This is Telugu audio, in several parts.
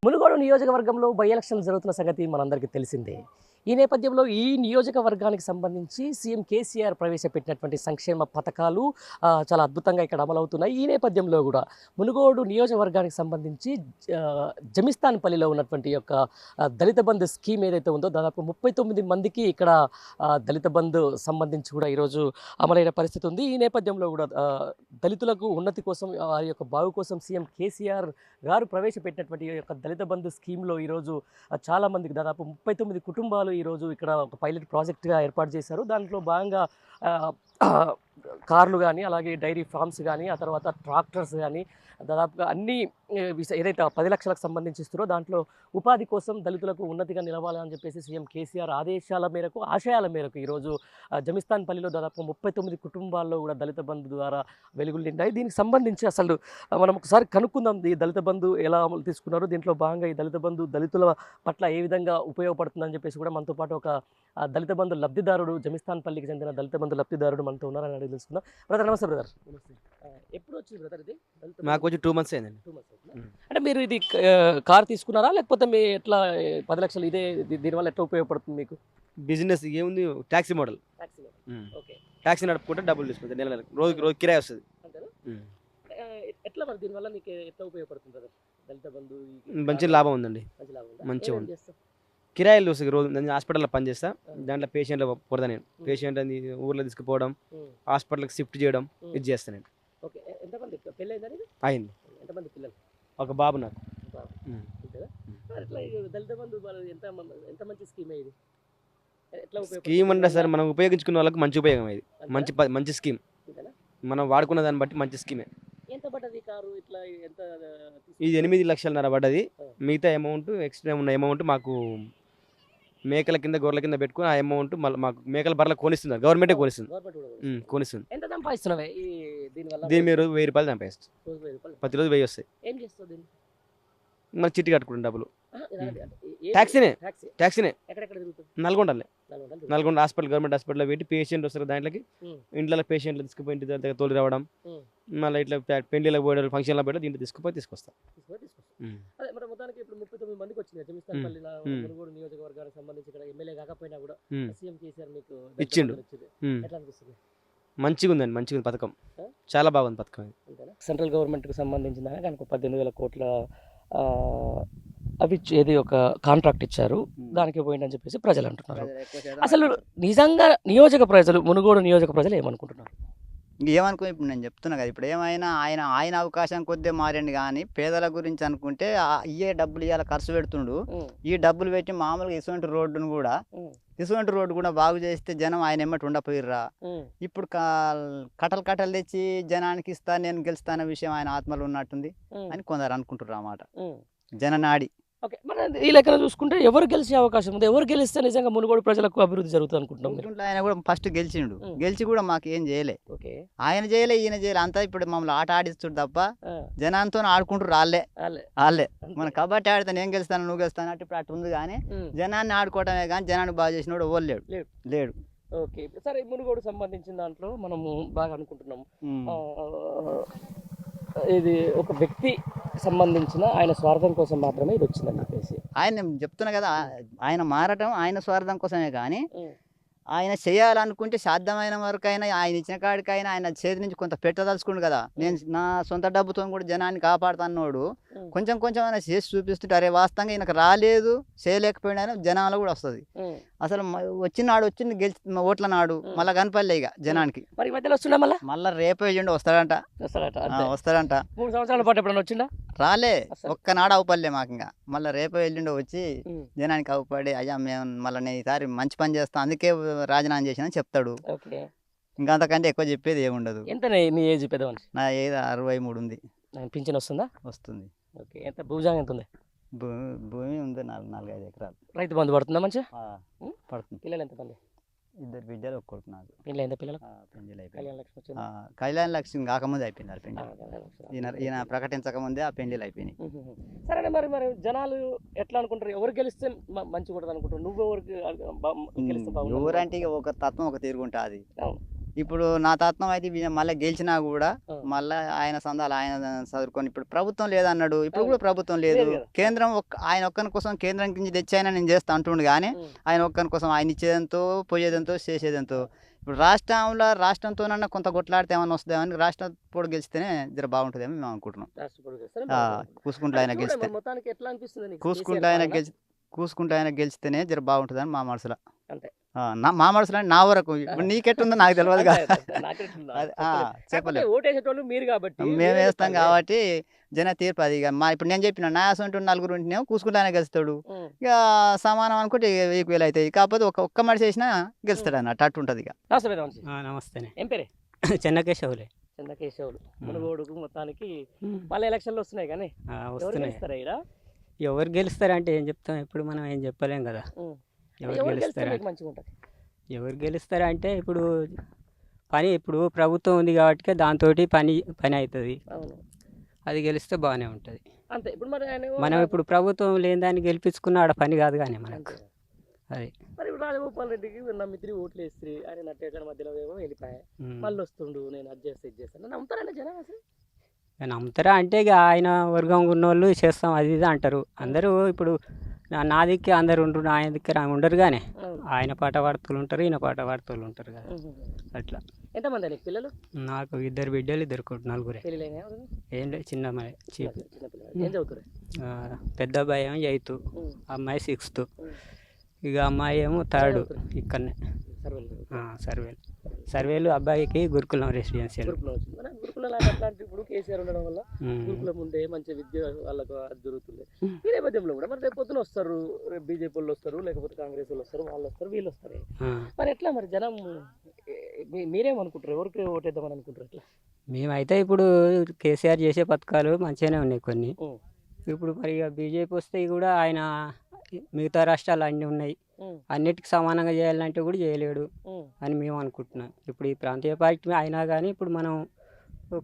మునుగోడు నియోజకవర్గంలో బై ఎలక్షన్లు జరుగుతున్న సంగతి మనందరికీ తెలిసిందే. ఈ నేపథ్యంలో ఈ నియోజకవర్గానికి సంబంధించి సీఎం కేసీఆర్ ప్రవేశపెట్టినటువంటి సంక్షేమ పథకాలు చాలా అద్భుతంగా ఇక్కడ అమలవుతున్నాయి. ఈ నేపథ్యంలో కూడా మునుగోడు నియోజకవర్గానికి సంబంధించి జమిస్తాన్పల్లిలో ఉన్నటువంటి యొక్క దళిత బంధు స్కీమ్ ఏదైతే ఉందో దాదాపు 39 మందికి ఇక్కడ దళిత బంధు సంబంధించి కూడా ఈరోజు అమలైన పరిస్థితి ఉంది. ఈ నేపథ్యంలో కూడా దళితులకు ఉన్నతి కోసం వారి యొక్క బాగు కోసం సీఎం కేసీఆర్ గారు ప్రవేశపెట్టినటువంటి ఈ యొక్క దళిత బంధు స్కీమ్లో ఈరోజు చాలామందికి దాదాపు 39 కుటుంబాలు ఈరోజు ఇక్కడ ఒక పైలట్ ప్రాజెక్ట్గా ఏర్పాటు చేశారు. దాంట్లో భాగంగా కార్లు కానీ అలాగే డైరీ ఫార్మ్స్ కానీ ఆ తర్వాత ట్రాక్టర్స్ కానీ దాదాపుగా అన్ని ఏదైతే 10 లక్షలకు సంబంధించి ఇస్తారో దాంట్లో ఉపాధి కోసం దళితులకు ఉన్నతిగా నిలవాలని చెప్పేసి సీఎం కేసీఆర్ ఆశయాల మేరకు ఈరోజు జమిస్తాన్పల్లిలో దాదాపు 39 కుటుంబాల్లో కూడా దళిత బంధు ద్వారా వెలుగులు నిండాయి. దీనికి సంబంధించి అసలు మనం ఒకసారి కనుక్కుందాం ఈ దళిత బంధు ఎలా అమలు తీసుకున్నారు, దీంట్లో భాగంగా ఈ దళిత బంధు దళితుల పట్ల ఏ విధంగా ఉపయోగపడుతుందని చెప్పేసి కూడా మనతో పాటు ఒక దళిత బంధు లబ్ధిదారుడు జమిస్తాన్పల్లికి చెందిన దళిత బంధు లబ్ధిదారుడు మనతో ఉన్నారని అడిగి తెలుసుకుందాం. బ్రదర్ నమస్తే. బ్రదర్ నమస్తే. ఎప్పుడు వచ్చింది బ్రదర్ ఇది? మాకు వచ్చి 2 months అయిందండి. 2 months అంటే మీరు ఇది కార్ తీసుకున్నారా లేకపోతే మీ ఎట్లా 10 లక్షలు ఇదే దీనివల్ల ఎట్లా ఉపయోగపడుతుంది మీకు? బిజినెస్ ఏముంది, టాక్సీ మోడల్. ఓకే, టాక్సీ నడుపుకుంటే డబ్బులు తీసుకుంటారు, నెల నెలకు రోజు కిరాయి వస్తుంది. అంతేనా? ఎట్లా మరి దీనివల్ల నీకు ఎట్లా ఉపయోగపడుతుంది బ్రదర్ దళిత బంధు? మంచి లాభం ఉందండి, మంచి లాభం ఉందా? మంచిగా ఏమేం ఉంది. చేస్తావు? కిరాయిలు వస్తుంది రోజు. నేను హాస్పిటల్లో పనిచేస్తా, దాంట్లో పేషెంట్లు పొడదా నేను. పేషెంట్ అని ఊర్లో తీసుకుపోవడం, హాస్పిటల్కి షిఫ్ట్ చేయడం ఇది చేస్తాను నేను. ఓకే, ఎంతమంది పెళ్ళి అయిందా నీకు? అయింది. ఎంతమంది పిల్లలు? ఒక బాబు నాకు. అంతేనా? మరి ఎట్లా ఈ దళిత బంధు ఎంత మంచి స్కీమ్ ఇది? ఎట్లా స్కీమ్ అంటే సార్ మనం ఉపయోగించుకున్న వాళ్ళకి మంచి ఉపయోగం ఇది. మంచి స్కీమ్, అంతేనా? మనం వాడుకున్న దాన్ని బట్టి మంచి స్కీమే. ఎంత పడ్డది కారు ఇట్లా ఎంత? ఇది 8,00,000 పడ్డది. మిగతా అమౌంట్ ఎక్స్ట్రా ఉన్న అమౌంట్ మాకు మేకల కింద గొర్రెల కింద పెట్టుకుని ఆ అమౌంట్ మళ్ళీ మాకు మేకల బర్రెల కొనిస్తున్నారు, గవర్నమెంటే కొనిస్తుంది. కొనిస్తుంది. ఎంత సంపాదిస్తున్నావే దీనివల్ల? దీని మీరు 1000 రూపాయలు సంపాదిస్తుంది. ప్రతిరోజు 1000 వస్తాయి. ఏం చేస్తావు దీన్ని? మళ్ళీ చిట్టి కట్టుకుంటాం డబ్బులు. ట్యాక్సీనే. ఎక్కడెక్కడ తిరుగుతుంది? నల్గొండలే. నల్గొండ హాస్పిటల్, గవర్నమెంట్ హాస్పిటల్లో పెట్టి పేషెంట్ వస్తారు, దాంట్లోకి ఇంట్లో పేషెంట్లు తీసుకుపోయి ఇంటి దగ్గర తోలి రావడం, మళ్ళీ ఇట్లా పెళ్లిళ్ళకి పోయడం, ఫంక్షన్లో పోయడం, దీంట్లో తీసుకొస్తా. అదే మరి మొత్తానికి ఇప్పుడు 39 మందికి వచ్చింది జమిస్తాన్పల్లి మునుగోడు నియోజకవర్గానికి సంబంధించి ఇక్కడ ఎమ్మెల్యే కాకపోయినా కూడా సీఎం కేసీఆర్ మీకు ఇచ్చిండు. ఎట్లా అనిపిస్తుంది? మంచిగా ఉందండి, మంచిగా ఉంది పథకం, చాలా బాగుంది పథకం. సెంట్రల్ గవర్నమెంట్కి సంబంధించిన కనుక 18,000 కోట్ల అవి ఏది ఒక కాంట్రాక్ట్ ఇచ్చారు, దానికి పోయిందని చెప్పేసి ప్రజలు అంటున్నారు. అసలు నిజంగా మునుగోడు నియోజక ప్రజలు ఏమనుకుంటున్నారు? ఏమనుకో, ఇప్పుడు నేను చెప్తున్నా కదా, ఇప్పుడు ఏమైనా ఆయన అవకాశం కొద్దిగా మారండి. కానీ పేదల గురించి అనుకుంటే ఇయ్యే డబ్బులు ఇవాళ ఖర్చు పెడుతుండు. ఈ డబ్బులు పెట్టి మామూలుగా ఇటువంటి రోడ్డు కూడా బాగు చేస్తే జనం ఆయన ఎమ్మటి ఉండపోయిర్రా. ఇప్పుడు కట్టలు తెచ్చి జనానికి ఇస్తా, నేను గెలుస్తాన విషయం ఆయన ఆత్మలో ఉన్నట్టుంది అని కొందరు అనుకుంటున్నారు అన్నమాట. జననాడి. ఓకే, మన ఈ లెక్కన చూసుకుంటే ఎవరు గెలిచే అవకాశం ఉంది? ఎవరు గెలిస్తే నిజంగా మునుగోడు ప్రజలకు అభివృద్ధి జరుగుతుంది అనుకుంటున్నాం? ఆయన కూడా ఫస్ట్ గెలిచి కూడా మాకు ఏం చేయలే. ఆయన చేయలే, ఈయన చేయలే, అంతా ఇప్పుడు మమ్మల్ని ఆట ఆడిస్తుడు తప్ప జనాంతో ఆడుకుంటారు వాళ్ళే. మన కబడ్డీ ఆడితే నేను గెలుస్తాను నువ్వు గెలుస్తాను అంటే ఇప్పుడు అటు ఉంది. కానీ జనాన్ని ఆడుకోవటమే కానీ జనాన్ని బాగా చేసినోడు ఎవరు లేడు. ఓకే, సరే, మునుగోడు సంబంధించిన దాంట్లో మనము బాగా అనుకుంటున్నాము, ఇది ఒక వ్యక్తి సంబంధించిన ఆయన స్వార్థం కోసం మాత్రమే ఇది వచ్చిందని చెప్పేసి ఆయన చెప్తున్నా కదా. ఆయన మారటం ఆయన స్వార్థం కోసమే, కానీ ఆయన చేయాలనుకుంటే సాధ్యమైన వరకైనా ఆయన ఇచ్చిన కాడికైనా ఆయన చేతి నుంచి కొంత పెట్టదలుచుకుండు కదా. నేను నా సొంత డబ్బుతో కూడా జనాన్ని కాపాడుతాన్నోడు కొంచెం అయినా చేసి చూపిస్తుంటే అరే వాస్తవంగా ఈయనకు రాలేదు, చేయలేకపోయినా జనాలు కూడా వస్తుంది. అసలు వచ్చింది గెలిచి ఓట్ల నాడు మళ్ళీ కనపడలే ఇక జనానికి. మరి మధ్యలో వస్తుండ మళ్ళీ రేపు ఎల్లుండి వస్తాడంట. 3 సంవత్సరాల పాటు ఎప్పుడైనా వచ్చిండా? రాలే, ఒక్కనాడు అవుపడలే మాకు. ఇంకా మళ్ళీ రేపు ఎల్లుండి వచ్చి జనానికి అవుపడి అయ్యా మేము మళ్ళీ ఈసారి మంచి పని చేస్తాం అందుకే రాజీనామా చేసిన చెప్తాడు. ఇంకా అంతకంటే ఎక్కువ చెప్పేది ఏముండదు. ఎంత నీ ఏజ్? పెద్ద మనిషి. నా ఏజ్ 63 ఉంది. పింఛన్ వస్తుందా? వస్తుంది. ఓకే, ఎంత భూజాగం ఎంత ఉంది? భూమి ఉంది 4-5 ఎకరాలు. రైతు బంధు పడుతుందా మంచిగా? పడుతుంది. పిల్లలు ఎంతమంది? 2 బిడ్డలు, ఒక కొడుకు నాకు. పెళ్ళి అయిందా పిల్లలు? పెళ్ళి అయిపోయింది. కళ్యాణ లక్ష్మి కాకముందే అయిపోయింది పెళ్లి. ఈయన ప్రకటించకముందే ఆ పెళ్లిలు అయిపోయినాయి. సరే, మరి జనాలు ఎట్లా అనుకుంటారు? ఎవరు గెలిస్తే మంచిగా ఉంటుంది అనుకుంటారు? నువ్వు ఎవరికి? ఎవరంటే ఒక తత్వం ఒక తీరుగుంటుంది. ఇప్పుడు నా తత్వం అయితే మళ్ళీ గెలిచినా కూడా ఆ. మళ్ళీ ఆయన సందాలు ఆయన చదువుకొని ఇప్పుడు ప్రభుత్వం లేదన్నాడు, ఇప్పుడు అవును. కూడా ప్రభుత్వం లేదు. లేదు కదా. కేంద్రం ఆయన ఒక్కని కోసం కేంద్రం కింద తెచ్చాయన నేను చేస్తా అంటుండు కానీ ఉమ్. ఆయన ఒక్కని కోసం ఆయన ఇచ్చేదంతో పోయేదంతో చేసేదంతో ఇప్పుడు రాష్ట్రంతోనన్నా కొంత కొట్లాడితే ఏమైనా వస్తుందేమని రాష్ట్రం పోటీ గెలిస్తేనే జర బాగుంటుందేమో మేము అనుకుంటున్నాం. రాష్ట్రపతి చేస్తారా? ఆ, బాగుంది. కూసుకుంటూ ఆయన చూడండి గెలిస్తే మరి మొత్తానికి ఎట్లా అనిపిస్తుంది నీకు? కూసుకుంటూ కేసీఆర్ ఆయన పాలన? గెలిచి కూసుకుంటూ ఆయన గెలిస్తేనే జర బాగుంటుందని మా మనసులో. అంతే. మా మనసులో అంటే నా వరకు ఇప్పుడు నీకెట్టుందో నాకు తెలియదు కదా. నాకెట్లుందా? అది, చెప్పలేదు. చెప్పలేదు. కాకపోతే ఓటేసేటోళ్ళు మీరు కాబట్టి మేము మీరే వేస్తాం చెప్పాలి. కాబట్టి జన తీర్పు అది. ఇక ఇప్పుడు నేను చెప్పిన నా అసలు నలుగురు ఉంటేనేమో కూసుకుంటానే గెలుస్తాడు, ఉమ్. ఇక సమానం అనుకుంటే ఈక్వల్ అవుతాయి. కాకపోతే ఒక్క మనిషి వేసినా గెలుస్తాడు అన్నట్టు అట్టు ఉంటుంది. ఇక నమస్తే పెద్ద మనిషి. నమస్తేనే ఏం పేరే? చెన్నకేశవులే చంద్రకేశవులు. మునుగోడుకు మొత్తానికి మళ్ళీ ఎలక్షన్లు వస్తున్నాయి కానీ ఎవరు వస్తున్నాయి. గెలుస్తారా ఈడ? ఎవరు గెలుస్తారంటే ఏం చెప్తాం, ఇప్పుడు మనం ఏం చెప్పలేం కదా. ఉమ్. ఎవరు ఎవరు గెలిస్తే గెలుస్తారా మీకు మంచిగా ఉంటుంది? ఎవరు గెలుస్తారంటే ఇప్పుడు ఇప్పుడు ప్రభుత్వం ఉంది కాబట్టి దాంతో పని అవుతుంది. అవును, అది గెలిస్తే బాగానే ఉంటుంది. అంతే. ఇప్పుడు మరి ఆయన మనం ఇప్పుడు ప్రభుత్వం లేని దాన్ని గెలిపించుకున్న ఆడ పని కాదు కానీ మనకు అంతే. అది. మరి ఇప్పుడు రాజగోపాల్ రెడ్డికి నమ్మిత్రి ఓట్లు వేస్తే ఆయన నట్టేట మధ్యలో ఏమో వెళ్ళిపోయాయి, మళ్ళీ వస్తుండు నేను అది చేస్తా ఇది చేస్తాను నమ్ముతారండి జనం అసలు? నమ్ముతారా అంటే ఇక ఆయన వర్గం ఉన్న వాళ్ళు చేస్తాం అది ఇది అంటారు అందరూ. ఇప్పుడు నా దిక్కే అందరు ఉండరు, ఆయన దిక్కే ఉండరు కానీ అవును. ఆయన పాట పాడుతూ ఉంటారు, ఈయన పాట పాడుతూ ఉంటారు కదా. ఉహు. అట్లా ఎంతమంది నీకు పిల్లలు? నాకు 2 బిడ్డలు 2 నలుగురే. పెళ్ళిళ్ళైనా ఏం లేదు, చిన్న అమ్మాయి చీప్. చిన్న పిల్లలు ఏం చదువుతారు? పెద్ద అబ్బాయి ఏమో 8th, ఉమ్. అమ్మాయి 6th, ఉమ్. ఇక అమ్మాయి ఏమో 3rd ఇక్కడనే సర్వేలు సర్వేలు. అబ్బాయికి గురుకులం రెసిడెన్షియల్. గురుకులం వచ్చింది. మరి గురుకులం అట్లాంటి ఇప్పుడు కేసీఆర్ ఉండడం వల్ల గురుకులం ఉండే మంచి విద్య వాళ్ళకు అది జరుగుతుంది. ఈ నేపథ్యంలో కూడా మరి రేపు పొద్దున వస్తారు, రేపు బీజేపీ వాళ్ళు వస్తారు, లేకపోతే కాంగ్రెస్ వాళ్ళు వస్తారు, వాళ్ళు వస్తారు, వీళ్ళు వస్తారు. మరి ఎట్లా మరి జనం మీరేమనుకుంటారు? ఎవరికి ఓటేద్దామని అనుకుంటారు? ఎట్లా? మేమైతే ఇప్పుడు కేసీఆర్ చేసే పథకాలు మంచిగానే ఉన్నాయి కొన్ని. ఉమ్. ఇప్పుడు మరి ఇక బీజేపీ వస్తే కూడా ఆయన మిగతా రాష్ట్రాలు అన్నీ ఉన్నాయి, ఉమ్. అన్నిటికీ సమానంగా చేయాలంటే కూడా చేయలేడు ఉమ్. అని మేము అనుకుంటున్నాం. ఇప్పుడు ఈ ప్రాంతీయ పార్టీ అయినా కానీ ఇప్పుడు మనం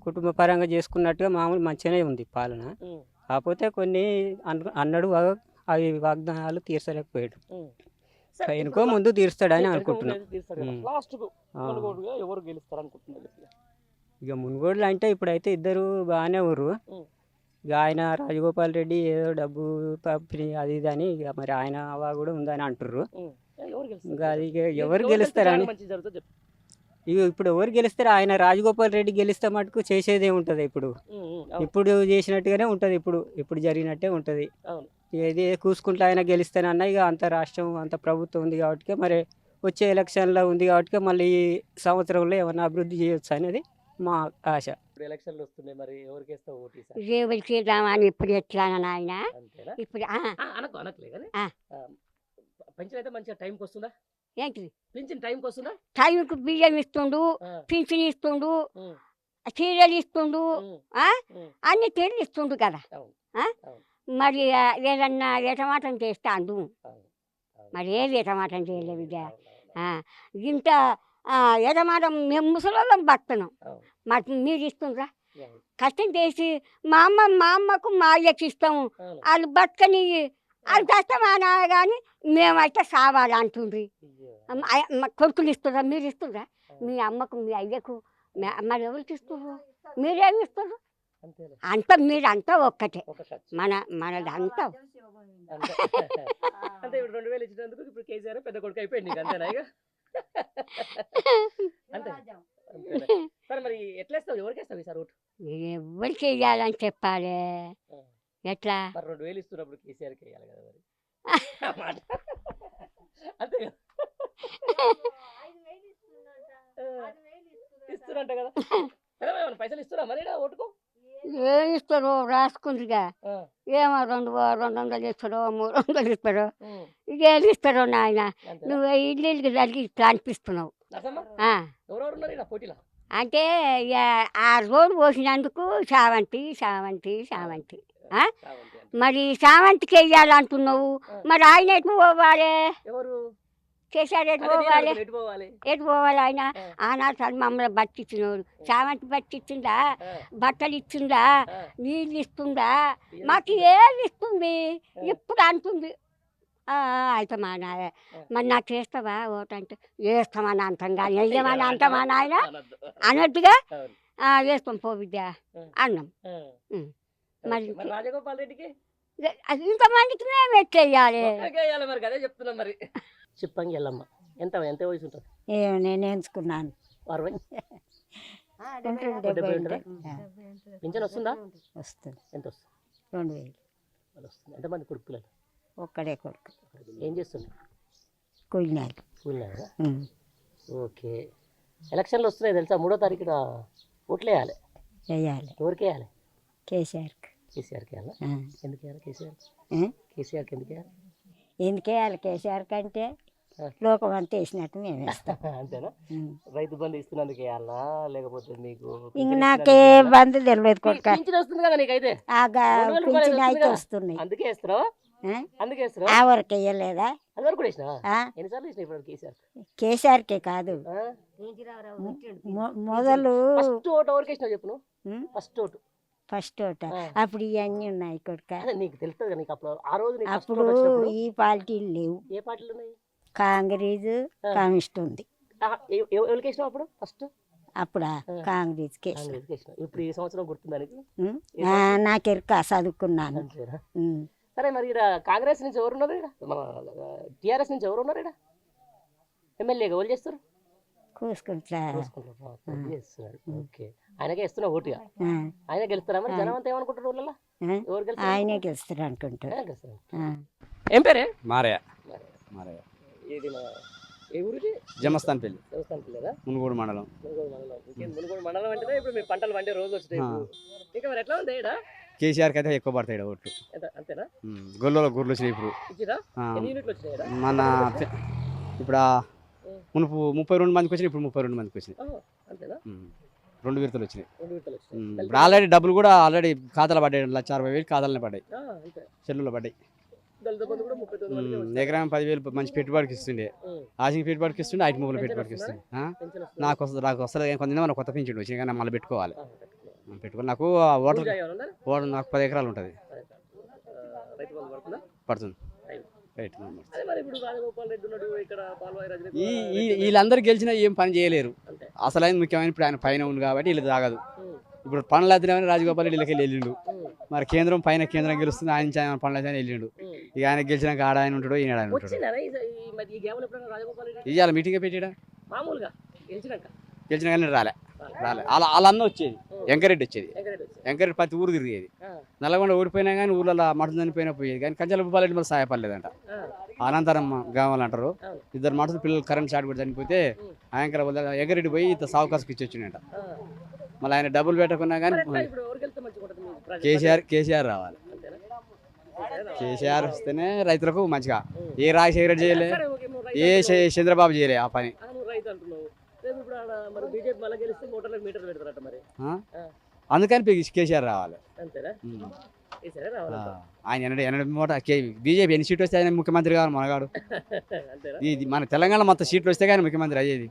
కుటుంబ పరంగా చేసుకున్నట్టుగా మామూలు మంచిగానే ఉంది పాలన. ఉమ్. కాకపోతే కొన్ని అన్నాడు అవి వాగ్దానాలు తీర్చలేకపోయాడు. ఉమ్. సరే, ఎనుకో ఇప్పుడు ముందు తీరుస్తాడని వెనుక అనుకుంటున్నాం. ముందు తీస్తారు కదా. ఉమ్. లాస్ట్కు ఆ. మునుగోడుగా ఎవరు గెలుస్తారు అనుకుంటున్నారు? ఇక మునుగోడులు అంటే ఇప్పుడైతే ఇద్దరు బాగానే ఊరు. ఉమ్. ఇక ఆయన రాజగోపాల్ రెడ్డి ఏదో డబ్బు పంపిణీ అది ఇది అని ఇక మరి ఆయన హవా కూడా ఉందని అంటుర్రు. ఉమ్. ఎవరు గెలుస్తారు? ఇంకా అది ఇక ఎవరు ఎవరు గెలుస్తారని గెలిస్తే మంచి జరుగుతుంది చెప్పు. ఇక ఇప్పుడు ఎవరు గెలుస్తారు? ఆయన రాజగోపాల్ రెడ్డి గెలిస్తే మటుకు చేసేదే ఉంటుంది. ఇప్పుడు ఉమ్. ఉమ్. అవును. ఇప్పుడు చేసినట్టుగానే ఉంటుంది, ఇప్పుడు జరిగినట్టే ఉంటుంది. అవును. ఏది కూసుకుంటే ఆయన గెలిస్తేనన్నా ఇక అంత రాష్ట్రం అంత ప్రభుత్వం ఉంది కాబట్టి మరి వచ్చే ఎలక్షన్లో ఉంది కాబట్టి మళ్ళీ ఈ సంవత్సరంలో ఏమన్నా అభివృద్ధి చేయొచ్చు అనేది మా ఆశ. ఇప్పుడు ఎలక్షన్లు వస్తున్నాయి, మరి ఎవరికి వేస్తావు ఓటు ఈసారి? రేవులకి చేద్దామని ఇప్పుడు ఎట్లా నాయన అంతేనా? ఇప్పుడు అనట్లే కానీ ఆ. పెన్షన్ అయితే మంచిగా టైంకి వస్తుందా? ఏంటి పింఛన్ టైంకి వస్తుందా? టైంకు బియ్యం ఇస్తుండు, ఆ. పింఛన్ ఇస్తుండు, ఉమ్. చీరలు ఇస్తుండు, ఉమ్. ఆ? ఉమ్. అన్ని తీరులు ఇస్తుండు కదా. అవును. ఆ? అవును. మరి ఏదన్నా ఏటమాటం చేస్తాండు, అవును. అవును. మరి ఏది ఏటమాటం చేయలేదు బిడ్డ. అవును. అవును. ఇంత ఏటమాటం మేము ముసలోళ్ళం బతున్నాం, అవును. మరి మీరు ఇస్తుండ్రా? అవును. కష్టం చేసి మా అమ్మకు మా అయ్యకి ఇస్తాము, అవును. వాళ్ళు బతకని వాళ్ళు కష్టమానా కానీ మేమైతే సావాలి అంటుండ్రి. అయ్యో. కొడుకులు ఇస్తుండ్రా? మీరు ఇస్తుండ్రా? అవును. మీ అమ్మకు మీ అయ్యకు మరి ఎవరికి ఇస్తున్నారు? మీరేమి ఇస్తున్నారు? అంతేలే. అంతా మీరంతా ఒక్కటే, ఒక ఖర్చు. మనదంతా అంతే. అంటే ఇప్పుడు 2000 ఇచ్చినందుకు ఇప్పుడు కేసీఆర్ పెద్ద కొడుకు అయిపోయింది నీకు, అంతేనా ఇక? అంతే. అంతేలే. సరే, మరి ఎట్లా వేస్తావు? ఎవరికి వేస్తావు ఈసారి ఓటు? ఎవరికి వేయాలని చెప్పాలి. ఆ. ఎట్లా? మరి 2000 ఇస్తున్నప్పుడు కేసీఆర్కి వేయాలి కదా మరి. ఆ మాట. అంతే కదా? ఇస్తున్నంట కదా. ఏమైనా పైసలు ఇస్తున్నా మరి ఈడ ఓటుకో? ఏమి ఇస్తారో రాసుకుందిగా, ఆ. ఏమో 200 ఇస్తారో 300 ఇస్తారో, ఉమ్. ఇకేమి ఇస్తారో నాయన. అంతేనా? నువ్వు ఇల్లు కలిగి ఇట్లా అనిపిస్తున్నావు. నరసమ్మ, ఆ, ఎవరెవరు ఉన్నారు ఈడ పోటీలో? అంటే ఇక ఆ రోడ్డు పోసినందుకు చావంతి చావంతి చావంతి. ఆ? చావంతి అంటే. మరి చావంతికి వెయ్యాలంటున్నావు, మరి ఆయన ఎటు పోవాలి? ఎవరు? కేసీఆర్ ఎటు అదే నేను పోవాలి? అడుగుతున్నా, ఎటు పోవాలి? ఎటు పోవాలి ఆయన? ఆ. ఆనాడు సార్ మమ్మల్ని బట్టిచ్చినోడు, చావంతి బట్టిచ్చిందా, ఆ. బట్టలు ఇచ్చిందా, ఆ. నీళ్ళు ఇస్తుందా? ఏం మాకు ఇస్తుందా? ఏమి ఇస్తుంది? ఆ. ఇప్పుడు అంటుంది అయితే మా నాయ మరి నాకు చేస్తావా ఓటు అంటే వేస్తామని అంటాం కానీ వెయ్యమని అంటామా నాయన అన్నట్టుగా వేస్తాం పో బిడ్డ అన్నాం. మరి రాజగోపాల్ రెడ్డికి అది ఇంతమందికి మేము ఎట్లెయ్యాలి? వేయాలి మరి, అదే చెప్తున్నాం మరి. చిప్పంగి ఎల్లమ్మ ఎంత ఎంత వయసు ఉంటుంది? నేను ఎంచుకున్నాను 60 డెబ్బై పింఛన్ వస్తుందా? వస్తుంది. ఎంత వస్తుంది? 2000 వస్తుంది. ఎంతమంది కొడుకు పిల్లలు? ఒక్కడే కొడుకు ఏం చేస్తున్నారు? కూలినారు. కూలినారా? ఓకే. ఎలక్షన్లు వస్తున్నాయి తెలుసా? 3వ తారీఖున ఓట్లు వేయాలి. వేయాలి. ఎవరికి వేయాలి? కేసీఆర్కి. కేసీఆర్కి వేయాలా? ఎందుకు వేయాలి కేసీఆర్? కేసీఆర్కి ఎందుకు వేయాలి? ఎందుకు వేయాలి కేసీఆర్కి అంటే లోకం అంతా వేసినట్టు మేము వేస్తాం. అంతేనా? రైతు బంధు ఇస్తున్నందుకు వేయాలా లేకపోతే మీకు ఇంక నాకే బంధు తెలియదు కొడుక. పింఛన్ వస్తుంది కదా నీకైతే? పింఛన్ అయితే వస్తున్నాయి. అందుకే వేస్తున్నావు? అందుకే వేస్తున్నావు? ఆ వరకు వేయలేదా? అది వరకు కూడా వేసినావా? ఎన్నిసార్లు వేసినా ఇప్పుడు కేసీఆర్? కేసీఆర్కే కాదు మొదలు ఫస్ట్ ఓటు ఎవరికి వేసినావు చెప్పు నువ్వు? ఫస్ట్ ఓటు ఫస్ట్ ఓట అప్పుడు ఇవన్నీ ఉన్నాయి కొడుక. నీకు తెలుస్తుంది కదా నీకు అప్పుడు ఆ రోజు నీకు first అప్పుడు vote వచ్చినప్పుడు ఈ పార్టీలు లేవు. ఏ పార్టీలు ఉన్నాయి? కాంగ్రెస్ కమ్యూనిస్ట్ ఉంది. ఎవరికి వేసినావు అప్పుడు ఫస్ట్? అప్పుడా కాంగ్రెస్కి కాంగ్రెస్కి వేసినావు. ఇప్పుడు ఈ సంవత్సరం గుర్తుందా నీకు? నాకెరక చదువుకున్నాను. అంతేనా? సరే మరి ఇక్కడ కాంగ్రెస్ నుంచి ఎవరు ఉన్నారు? ఇక్కడ మన టీఆర్ఎస్ నుంచి ఎవరు ఉన్నారు? ఇక్కడ ఎమ్మెల్యేగా ఎవరు చేస్తారు? కూసుకుంటా చేస్తున్నారు. ఓకే. ఆయనకే ఇస్తున్నావు ఓటుగా? ఆయన గెలుస్తారా మరి? జనం అంతా ఏమనుకుంటారు ఊళ్ళలో? ఎవరు గెలుస్తారు? ఆయనే గెలుస్తారు అనుకుంటారు. ఏం పేరే? మారయ్య. ఇది ఏ ఊరికి? జమస్థాన్పల్లి. దేవస్థానం మునుగోడు మండలం. మునుగోడు మండలం అంటేనే ఇప్పుడు మీ పంటలు పండే రోజు వచ్చినాయి. ఇంకా మరి ఎట్లా ఉంది ఇక్కడ? కేసీఆర్కి అయితే ఎక్కువ పడతాయి ఈడ ఓట్లు. అంతేనా? గొల్లలో గొర్రెలు వచ్చినాయి ఇప్పుడు. ఇచ్చిరా? ఎన్ని యూనిట్లు వచ్చినాయి? మన ఇప్పుడు మునుపు 32 మందికి వచ్చినాయి, ఇప్పుడు 32 మందికి వచ్చినాయి. అంతేనా? 2 విడతలు వచ్చినాయి. 2 విడతలు వచ్చినాయి. ఇప్పుడు ఆల్రెడీ డబ్బులు కూడా ఆల్రెడీ ఖాతాలో పడ్డాయి. 1,60,000 ఖాతాలనే పడ్డాయి, చెల్లులో పడ్డాయి. దళిత బంధు కూడా 39 ఎకరం 10,000 మంచి పెట్టుబడికి ఇస్తుండే, ఆశకి పెట్టుబడికి ఇస్తుండే, ఐటీ మొబైల్ పెట్టుబడికి ఇస్తుండే. నాకు వస్తుంది కానీ కొంత కొత్త పింఛన్ వచ్చింది కానీ మళ్ళీ పెట్టుకోవాలి. పెట్టుకోవాలి. నాకు ఓటర్ నాకు 10 ఎకరాలు ఉంటుంది. పడుతుంది. వీళ్ళందరూ గెలిచినా ఏం పని చేయలేరు. అసలు ఆయన ముఖ్యమైన ఇప్పుడు ఆయన పైన ఉంది కాబట్టి వీళ్ళు తాగదు. ఇప్పుడు పనులు అవుతున్నాయని రాజగోపాల్ రెడ్డి వీళ్ళకి వెళ్ళిండు. మరి కేంద్రం గెలుస్తుంది, ఆయన పనులు అయితే వెళ్ళిండు. ఇక ఆయన గెలిచినాక ఆడ ఆయన ఉంటాడు, ఈయన ఆయన ఉంటాడు. ఇవాళ మీటింగ్ పెట్టాడా? గెలిచిన కానీ రాలే వాళ్ళ అన్న వచ్చేది, వెంకరెడ్డి వచ్చేది. వెంకరెడ్డి ప్రతి ఊరు తిరిగేది. నల్లగొండ ఓడిపోయినా కానీ ఊళ్ళో మటన్ చనిపోయినా పోయేది కానీ కంచెలపాలెడ్డి మళ్ళీ సహాయపడలేదంట. అనంతరం గ్రామాలు 2 మటలు పిల్లలు కరెంట్ షాట్ కూడా చనిపోతే ఆయన వెంకరెడ్డి పోయి ఇంత సావకాశకి ఇచ్చి వచ్చిండట. మళ్ళీ ఆయన డబ్బులు పెట్టకున్నా కానీ కేసీఆర్ రావాలి. కేసీఆర్ వస్తేనే రైతులకు మంచిగా. ఏ రాజశేఖర రెడ్డి చేయలే, ఏ చంద్రబాబు చేయలే ఆ పని. అందుకని కేసీఆర్ రావాలి. ఆయన బీజేపీ ఎన్ని సీట్లు వస్తే ఆయన ముఖ్యమంత్రి కావాలి మనగాడు. ఇది మన తెలంగాణ మొత్తం సీట్లు వస్తే కానీ ముఖ్యమంత్రి అయ్యేది.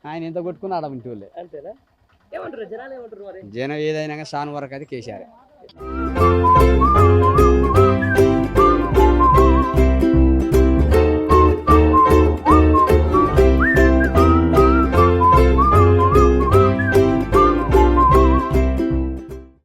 ఆయన ఎంత కొట్టుకున్నా ఆడ ఇంటి వాళ్ళే. జనం ఏదైనా కానీ సాను వరకు అయితే కేసీఆర్.